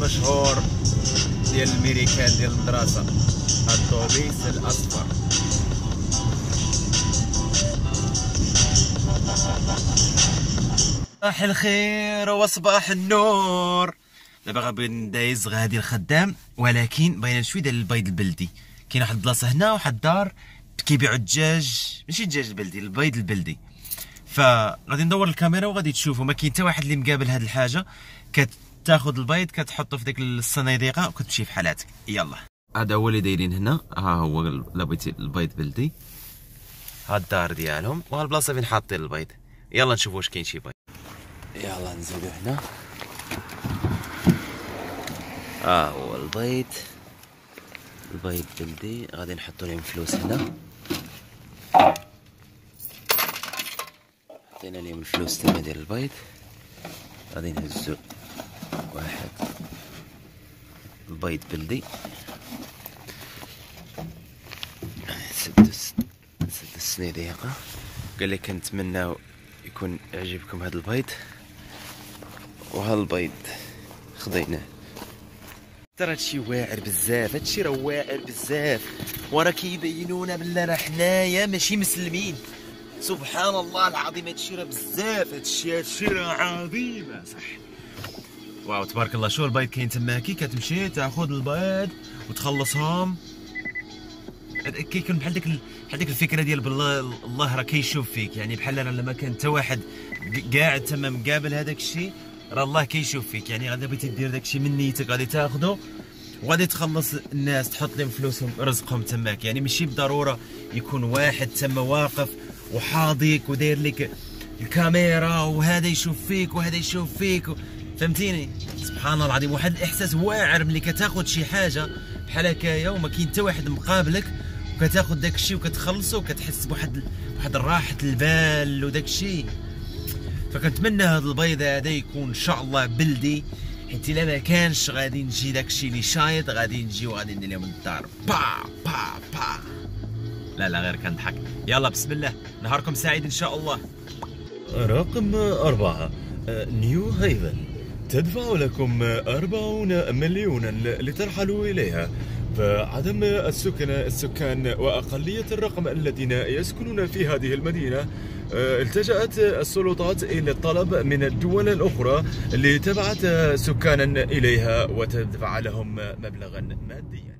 المشهور ديال الميريكان ديال المدرسة، الطوبيس الأصفر. صباح الخير وصباح النور. دابا غادي ندايز غادي الخدام، ولكن بغينا شويه ديال البيض البلدي. كاين واحد البلاصه هنا، واحد الدار كيبيعوا الدجاج، ماشي الدجاج البلدي، البيض البلدي. فغادي ندور الكاميرا وغادي تشوفوا، ما كاين حتى واحد اللي مقابل هاد الحاجه. كتاخذ البيض كتحطه في ديك الصناديقه وكتمشي في حالاتك. يلا هذا هو اللي دايرين هنا. ها هو الا بغيتي البيض بلدي، هاد الدار ديالهم وها البلاصه فين حاطين البيض. يلا نشوفوا واش كاين شي بيض. يلا نزيدو هنا. هو البيض بلدي. غادي نحطو لهم فلوس هنا. حطينا لهم الفلوس تما ديال البيض. غادي نهزو واحد البيض بلدي. نسد الصنيديقة. قال لك كنتمناو يكون يعجبكم هذا البيض، وها البيض خديناه. ترى هادشي واعر بزاف، هادشي راه واعر بزاف، وراه كيبينونا بلي راه حنايا ماشي مسلمين. سبحان الله العظيم، هادشي راه بزاف، هادشي راه عظيم صح. واو تبارك الله. شو البيض كاين تماكي، كتمشي تاخذ البيض وتخلصهم. كيكون بحال ديك الفكره ديال بالله الله راه كيشوف فيك، يعني بحال لما كان حتى واحد قاعد تما مقابل هذاك الشيء، راه الله كيشوف فيك. يعني غادي بغيتي دير داك الشيء من نيتك، غادي تاخذه وغادي تخلص الناس، تحط لهم فلوسهم رزقهم تماك. يعني ماشي بالضروره يكون واحد تما واقف وحاضيك وداير لك الكاميرا وهذا يشوف فيك وهذا يشوف فيك فهمتيني. سبحان الله العظيم، واحد الاحساس واعر ملي كتاخذ شي حاجه بحال هكايا وما كاين حتى واحد مقابلك، وكتاخذ داك الشيء وكتخلصو وكتحس بواحد راحه البال وداك الشيء. فكنتمنى هذا البيض هذا يكون ان شاء الله بلدي، حيت الا ما كانش غادي نجي داك الشيء اللي شايط، غادي نجي وغادي ندير لهم الدار با با با. لا غير كنضحك. يلا بسم الله، نهاركم سعيد ان شاء الله. رقم 4 نيو هيفن تدفع لكم 40 مليونا لترحلوا إليها. فعدم السكان وأقلية الرقم الذين يسكنون في هذه المدينة، التجأت السلطات إلى الطلب من الدول الأخرى لتبعث سكانا إليها وتدفع لهم مبلغا ماديا.